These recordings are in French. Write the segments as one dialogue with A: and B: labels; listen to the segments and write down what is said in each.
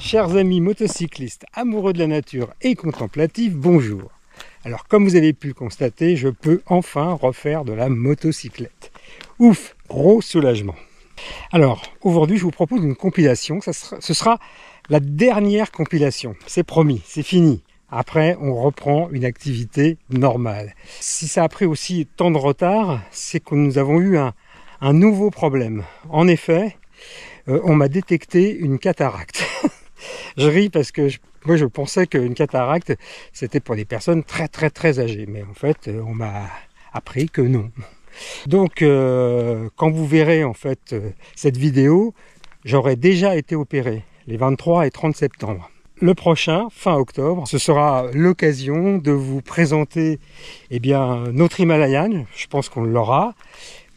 A: Chers amis motocyclistes, amoureux de la nature et contemplatifs, bonjour. Alors comme vous avez pu le constater, je peux enfin refaire de la motocyclette. Ouf, gros soulagement. Alors aujourd'hui je vous propose une compilation, ce sera la dernière compilation, c'est promis, c'est fini. Après on reprend une activité normale. Si ça a pris aussi tant de retard, c'est que nous avons eu un nouveau problème. En effet, on m'a détecté une cataracte. Je ris parce que moi je pensais qu'une cataracte c'était pour des personnes très âgées, mais en fait on m'a appris que non. Donc quand vous verrez en fait cette vidéo, j'aurai déjà été opéré les 23 et 30 septembre. Le prochain, fin octobre, ce sera l'occasion de vous présenter notre Himalayan, je pense qu'on l'aura.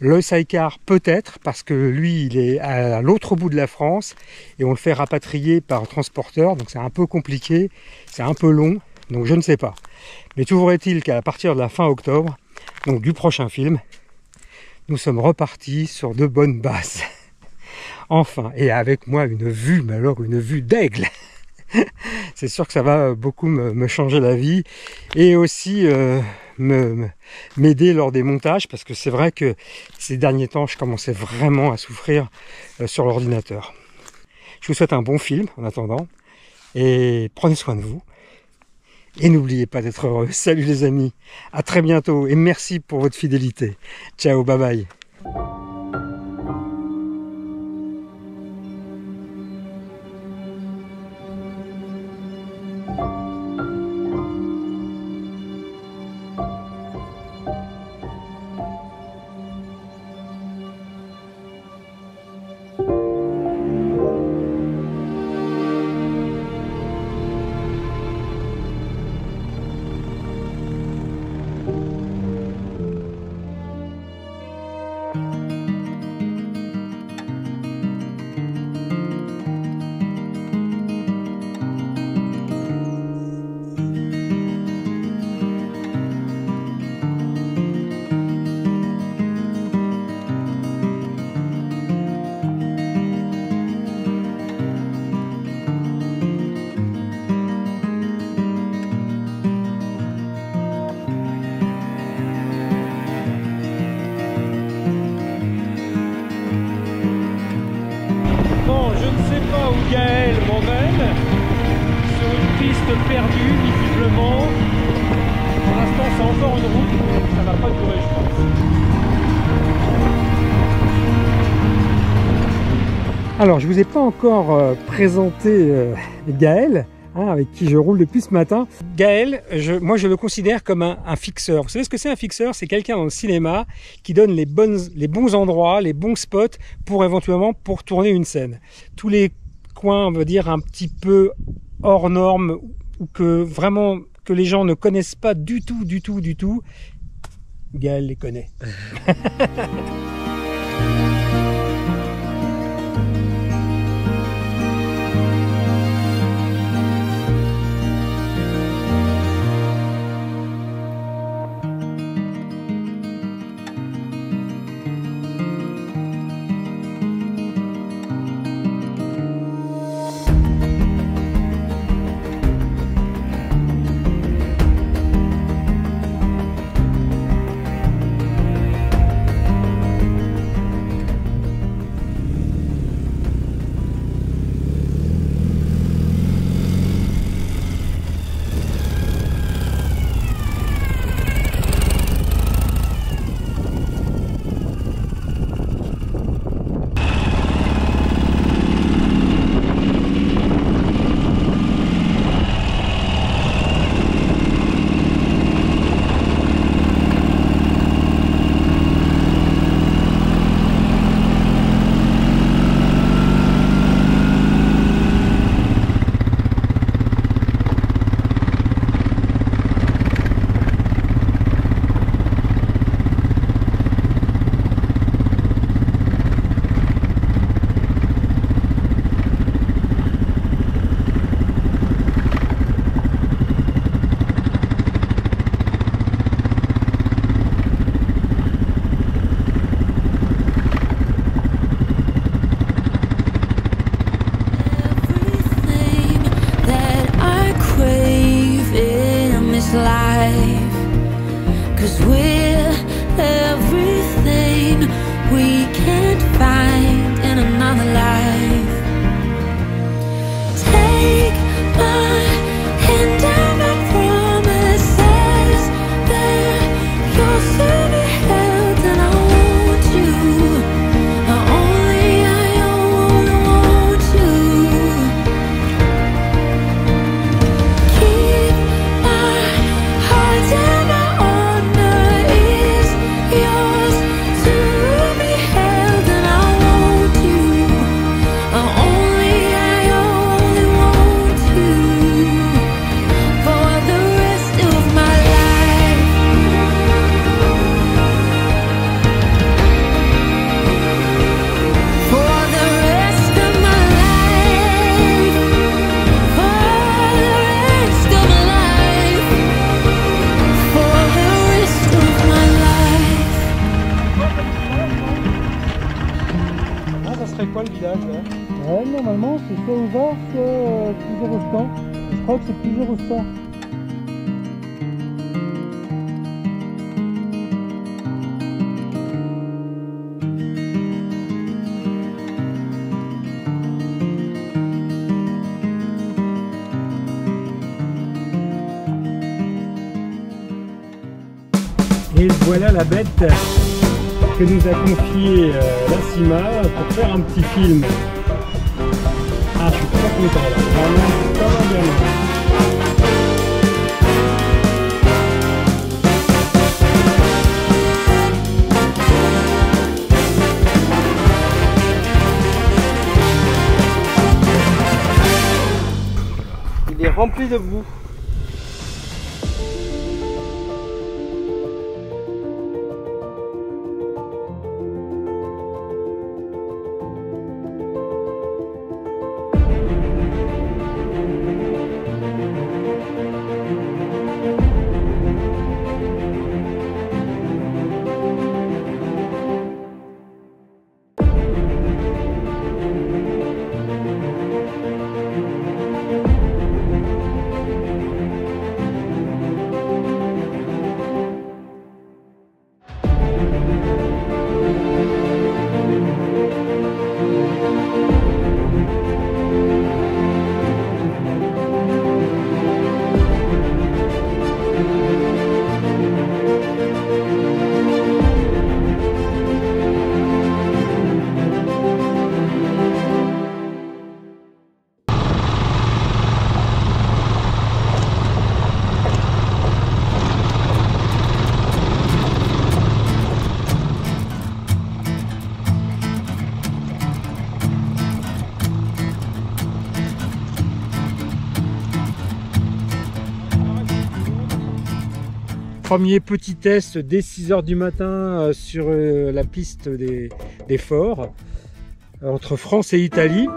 A: Le Sidecar peut-être, parce que lui il est à l'autre bout de la France et on le fait rapatrier par transporteur, donc c'est un peu compliqué, c'est un peu long, donc je ne sais pas. Mais toujours est-il qu'à partir de la fin octobre, donc du prochain film, nous sommes repartis sur de bonnes bases. Enfin, et avec moi une vue, mais alors une vue d'aigle. C'est sûr que ça va beaucoup me changer la vie et aussi m'aider lors des montages, parce que c'est vrai que ces derniers temps je commençais vraiment à souffrir sur l'ordinateur. Je vous souhaite un bon film en attendant et prenez soin de vous et n'oubliez pas d'être heureux. Salut les amis, à très bientôt et merci pour votre fidélité. Ciao, bye bye.
B: Gaël m'emmène sur une piste perdue, visiblement. Pour l'instant, c'est encore une route, mais ça va pas durer, je pense.
A: Alors, je vous ai pas encore présenté Gaël, avec qui je roule depuis ce matin. Gaël, moi je le considère comme un fixeur. Vous savez ce que c'est un fixeur? C'est quelqu'un dans le cinéma qui donne les bons endroits, les bons spots pour éventuellement tourner une scène. Tous les coins, on va dire, un petit peu hors norme ou que vraiment que les gens ne connaissent pas du tout, Gaël les connaît.
B: village là?
A: Ouais, normalement c'est soit au Var, soit plusieurs au stand. Je crois que c'est plusieurs au stand. Et voilà la bête que nous a confiée la CIMA pour faire un petit film. Ah, je suis trop content là, vraiment, ça va bien.
B: Il est rempli de boue. Premier petit test dès 6 h du matin sur la piste des forts entre France et Italie.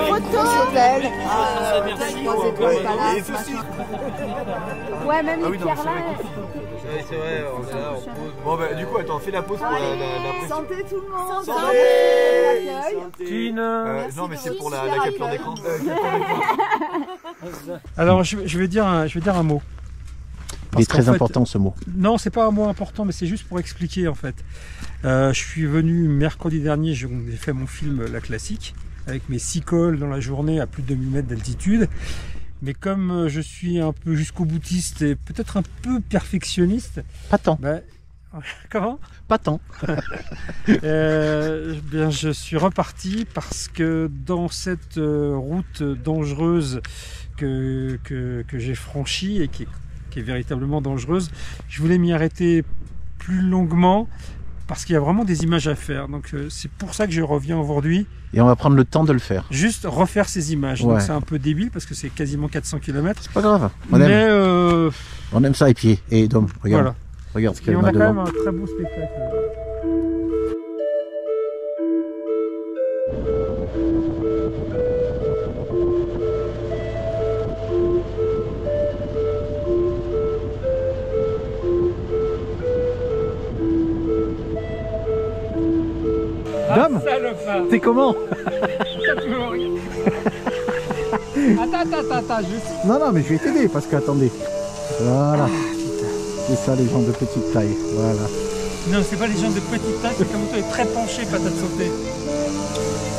C: Photo, hôtel. Ouais, même les pierres là.
D: C'est vrai, on est là, on pose. Bon, bah, du coup, attends, fais la pause pour la
C: Santé tout le monde.
B: Santé.
D: non, mais c'est pour la capture d'écran.
A: Alors, je vais dire un mot.
E: Il est très important ce mot.
A: Non, c'est pas un mot important, mais c'est juste pour expliquer en fait. Je suis venu mercredi dernier, j'ai fait mon film La Classique, avec mes 6 cols dans la journée à plus de 2000 mètres d'altitude. Mais comme je suis un peu jusqu'au boutiste et peut-être un peu perfectionniste...
E: Pas tant.
A: Comment?
E: Pas tant.
A: Bien, je suis reparti parce que dans cette route dangereuse que j'ai franchie et qui est véritablement dangereuse, je voulais m'y arrêter plus longuement parce qu'il y a vraiment des images à faire. Donc c'est pour ça que je reviens aujourd'hui.
E: Et on va prendre le temps de le faire.
A: Juste refaire ces images.
E: Ouais.
A: Donc c'est un peu débile parce que c'est quasiment 400 km.
E: C'est pas grave. On aime ça et puis. Et Dom, regarde.
A: Voilà.
E: Regarde ce
A: Et
E: qu'elle
A: on
E: a
A: a quand même
E: devant.
A: un très beau spectacle.
E: Dom,
A: Salopard.
E: t'es comment?
A: Attends, je...
E: Non, mais je vais t'aider parce que, attendez. Voilà. C'est ça les gens de petite taille. Voilà.
A: Non, c'est pas les gens de petite taille, c'est comme toi est très penché, patate sautée.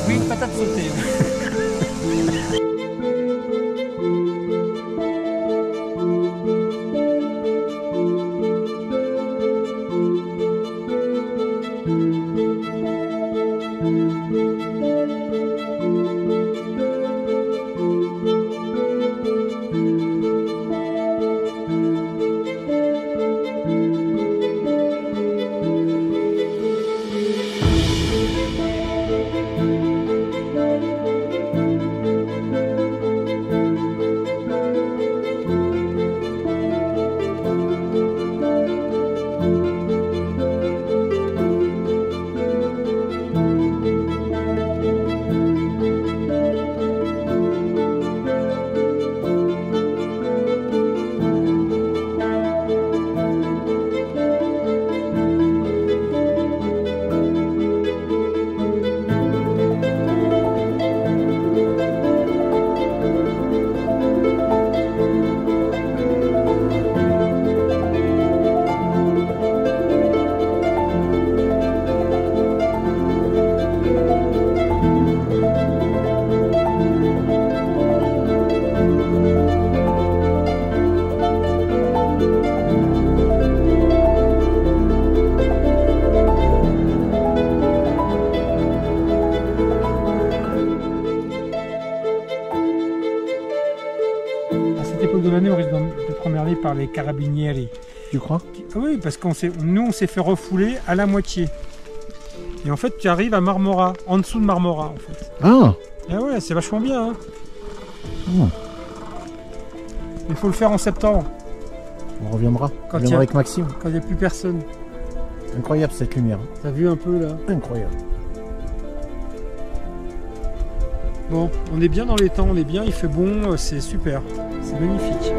A: Oui, patate sautée. De l'année, on risque d'être emmerdé par les carabinieri.
E: Tu crois?
A: Oui, parce qu'on on s'est fait refouler à la moitié. Et en fait, tu arrives à Marmora, en dessous de Marmora, en fait.
E: Ah.
A: Et ouais, c'est vachement bien. Hein.
E: Mmh.
A: Il faut le faire en septembre,
E: On reviendra.
A: Quand
E: On reviendra avec Maxime.
A: quand il n'y a plus personne.
E: Incroyable cette lumière.
A: T'as vu un peu là?
E: Incroyable.
A: Bon, on est bien dans les temps, on est bien, il fait bon, c'est super, c'est magnifique.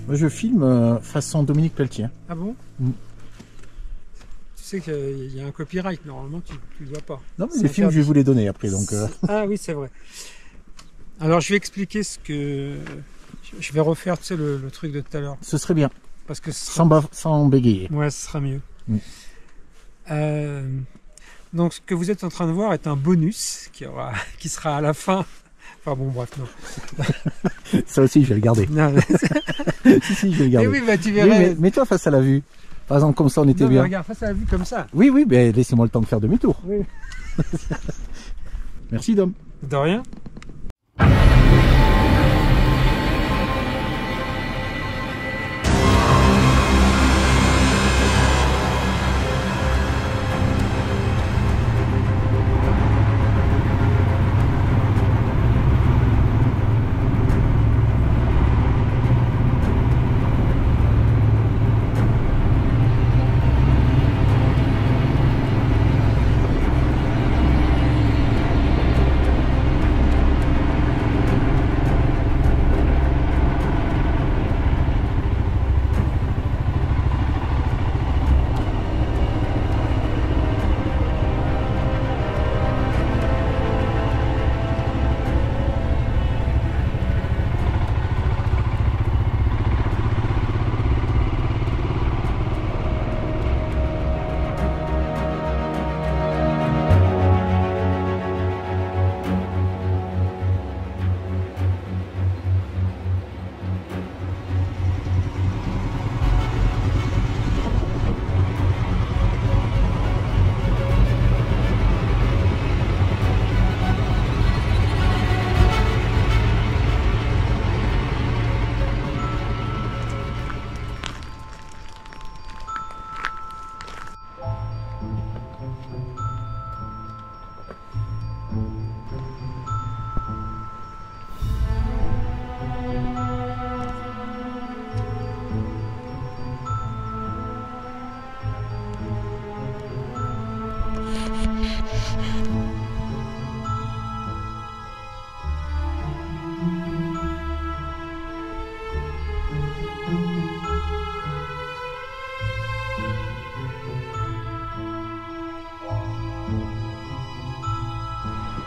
E: Moi, je filme façon Dominique Pelletier.
A: Ah bon?
E: Mm.
A: Tu sais qu'il y a un copyright, normalement tu ne dois pas.
E: Non, mais
A: C'est
E: les films, je vais
A: interdit.
E: vous les donner après. Donc,
A: Ah oui, c'est vrai. Alors je vais expliquer ce que... Je vais refaire, tu sais, le truc de tout à l'heure.
E: Ce serait bien,
A: Parce que ce sera...
E: sans bégayer.
A: Ouais, ce sera mieux.
E: Mm.
A: Donc ce que vous êtes en train de voir est un bonus qui sera à la fin. Enfin bon, bref, non.
E: Ça aussi, je vais le garder.
A: Non,
E: Si, je vais le garder.
A: mais oui, bah, tu
E: Oui,
A: verrais.
E: mets-toi face à la vue. Par exemple, comme ça, on était
A: Non, mais
E: bien.
A: regarde, face à la vue comme ça.
E: Oui, mais laissez-moi le temps de faire demi-tour.
A: Oui.
E: Merci, Dom.
A: De rien.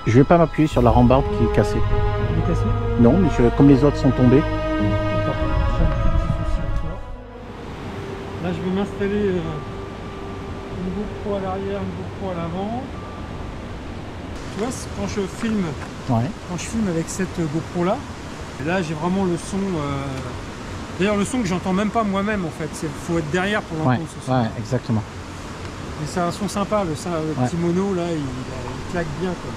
E: Je vais pas m'appuyer sur la rambarde qui est cassée.
A: Il est cassé.
E: Non, mais comme les autres sont tombés.
A: Attends, j'ai un petit souci avec toi. Là, je vais m'installer une GoPro à l'arrière, une GoPro à l'avant. Tu vois, quand je filme, avec cette GoPro là, j'ai vraiment le son. D'ailleurs, le son que j'entends même pas moi-même en fait. Il faut être derrière pour l'entendre ce son.
E: Ouais, exactement.
A: Mais c'est un son sympa, le petit mono là, il claque bien quoi.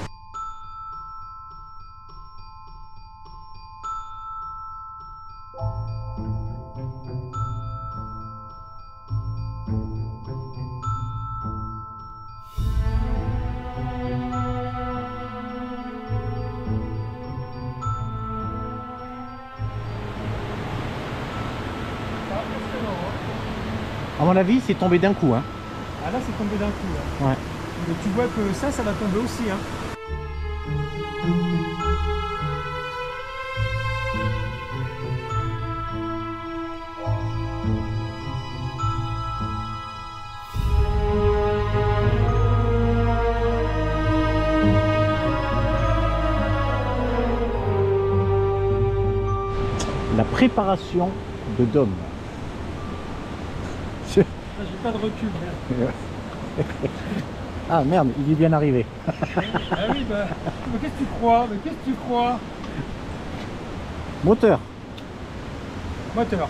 E: À mon avis, c'est tombé d'un coup. Hein.
A: Ah là, c'est tombé d'un coup. Là.
E: Ouais.
A: Mais tu vois que ça va tomber aussi. Hein.
E: La préparation de Dom.
A: J'ai pas de recul. Merde.
E: Ah merde, il est bien arrivé.
A: Ah oui, bah, mais qu'est-ce que tu crois? Mais qu'est-ce que tu crois?
E: Moteur.
A: Moteur.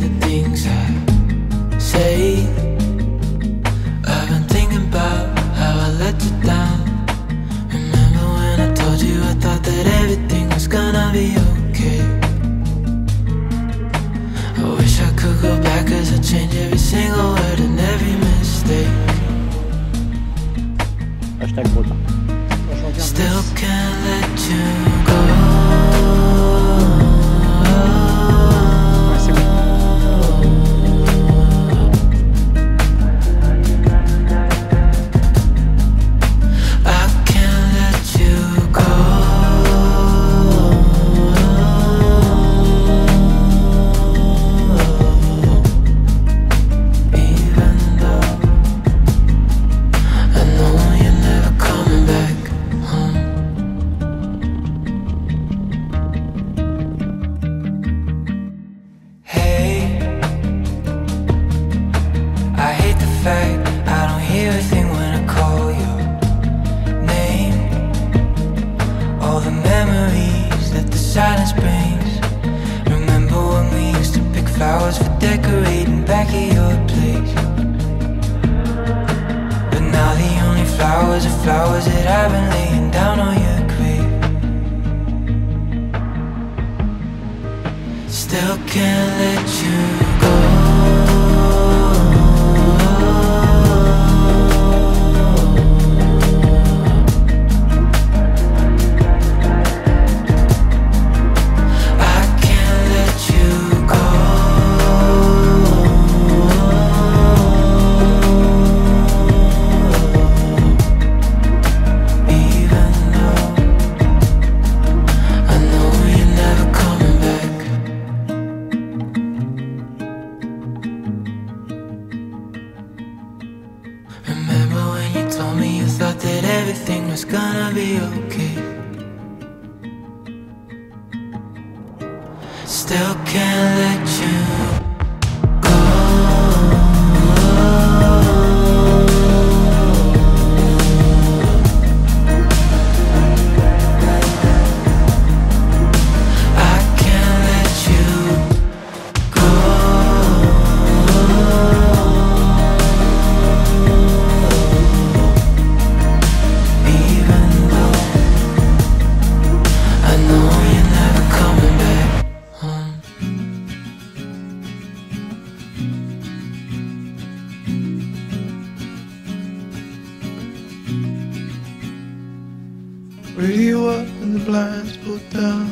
F: the things I say. I've been thinking about how I let you down. Remember when I told you I thought that everything was gonna be okay? I wish I could go back, 'cause I'd change every single word and every mistake.
E: Hashtag Breton.
F: Still can't let you go. Silence brings. Remember when we used to pick flowers for decorating back at your place? But now the only flowers are flowers that I've been laying down on your grave. Still can't let you go. Remember when you told me you thought that everything was gonna be okay? Still can't let you go. I can't let you go.
G: Radio up and the blinds pulled down.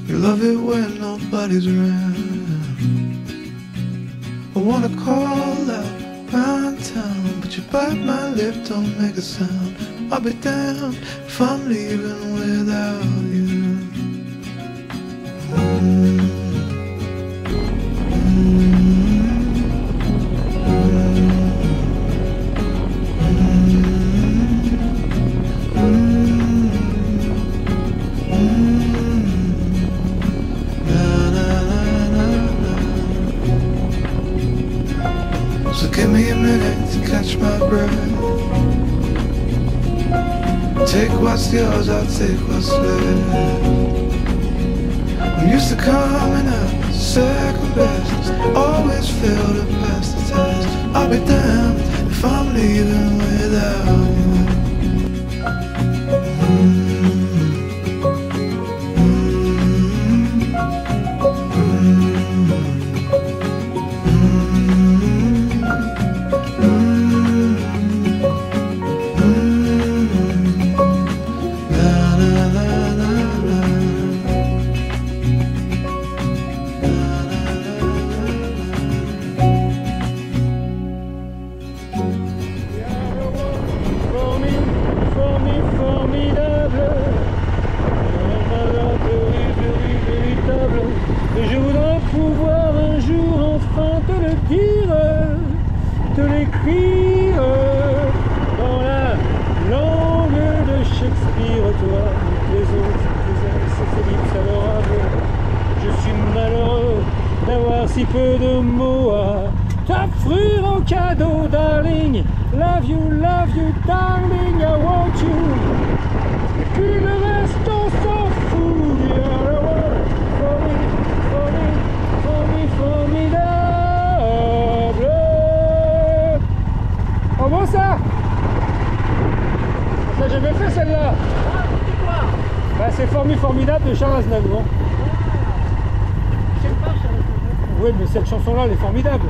G: You love it when nobody's around. I wanna call out round town, but you bite my lip, don't make a sound. I'll be damned if I'm leaving without you. So give me a minute to catch my breath. Take what's yours, I'll take what's left. I'm used to coming up second best, always fail to pass the test. I'll be damned if I'm leaving without you.
B: Et je voudrais pouvoir un jour enfin te le dire, te l'écrire dans la langue de Shakespeare. Toi, les autres, c'est ellipse adorable. Je suis malheureux d'avoir si peu de mots à t'offrir en cadeau, darling. Love you, darling, I want you. Et puis le reste, on s'en fout. You are the one for me, for me. de Charles Aznavour.
C: Je sais pas, Charles.
B: Oui, mais cette chanson-là, elle est formidable.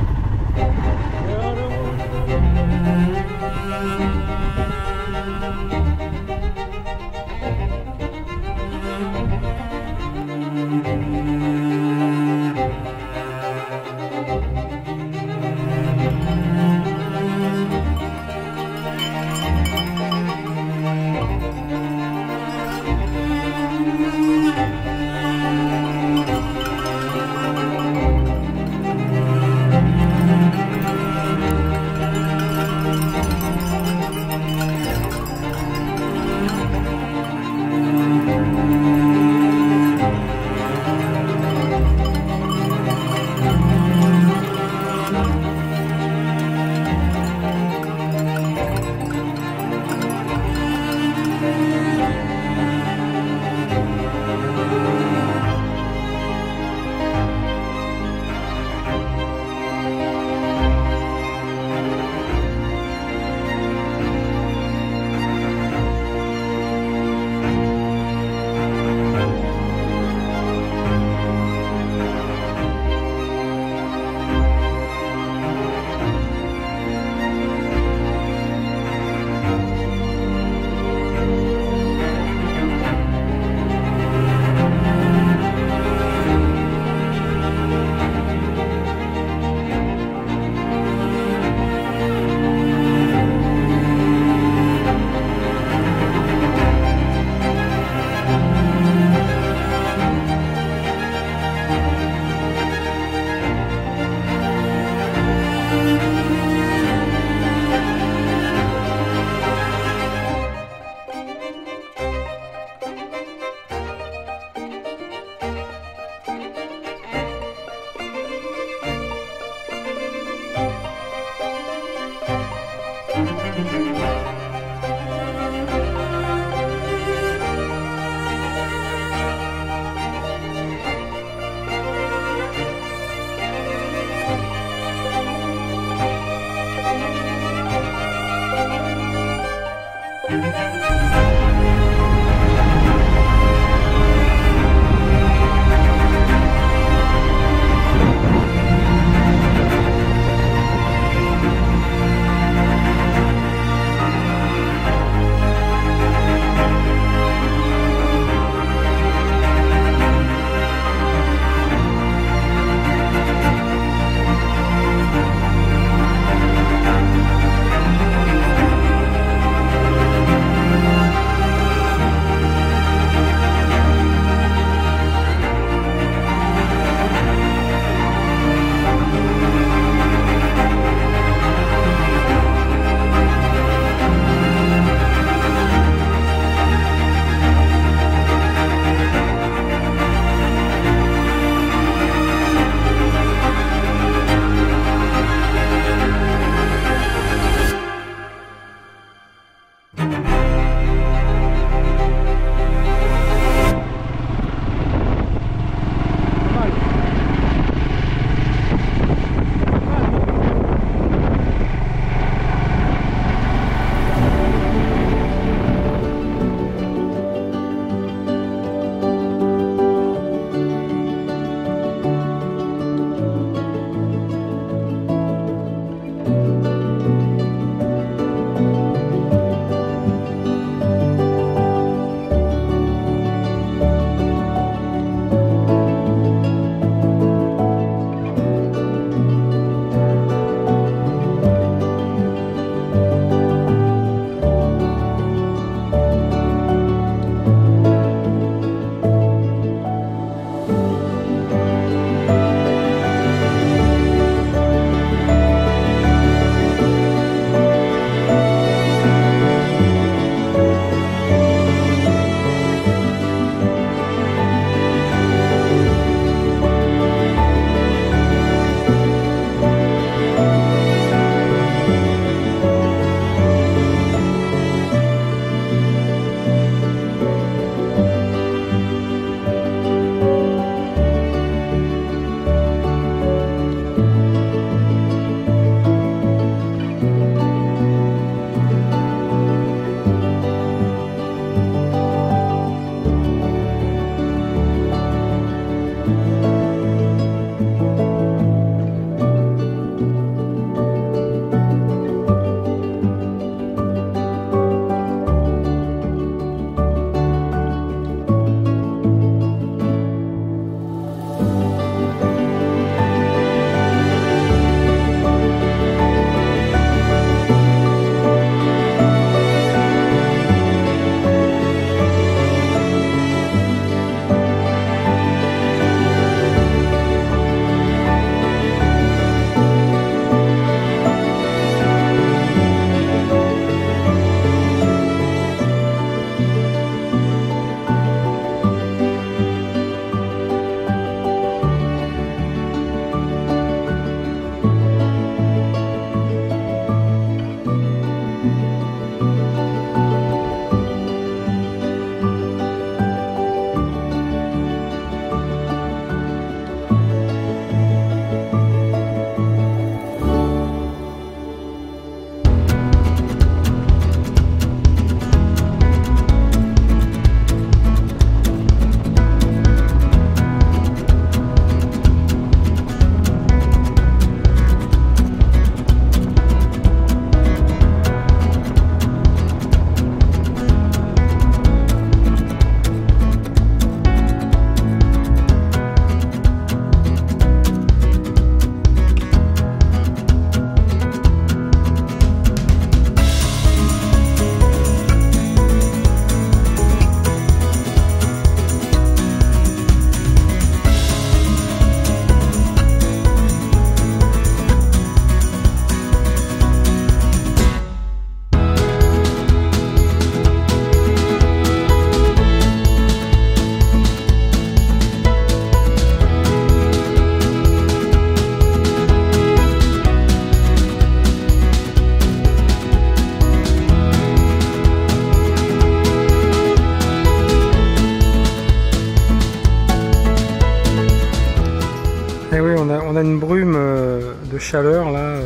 A: on a une brume de chaleur là,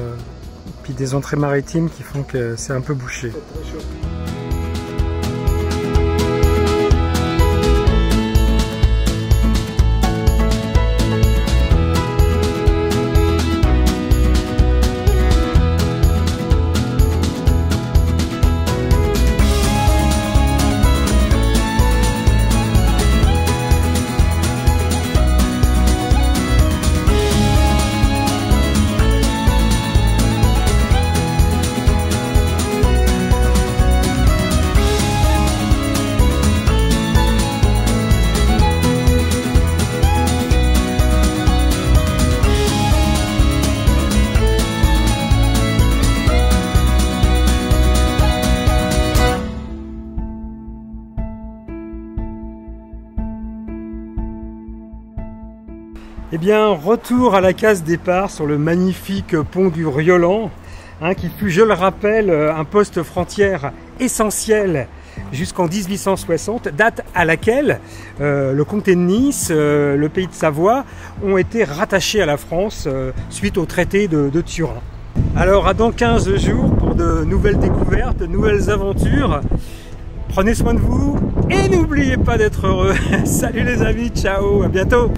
A: puis des entrées maritimes qui font que c'est un peu bouché. Eh bien, retour à la case départ sur le magnifique pont du Riolan, hein, qui fut, je le rappelle, un poste frontière essentiel jusqu'en 1860, date à laquelle le comté de Nice, le pays de Savoie, ont été rattachés à la France suite au traité de Turin. Alors, à dans 15 jours pour de nouvelles découvertes, de nouvelles aventures. Prenez soin de vous et n'oubliez pas d'être heureux. Salut les amis, ciao, à bientôt.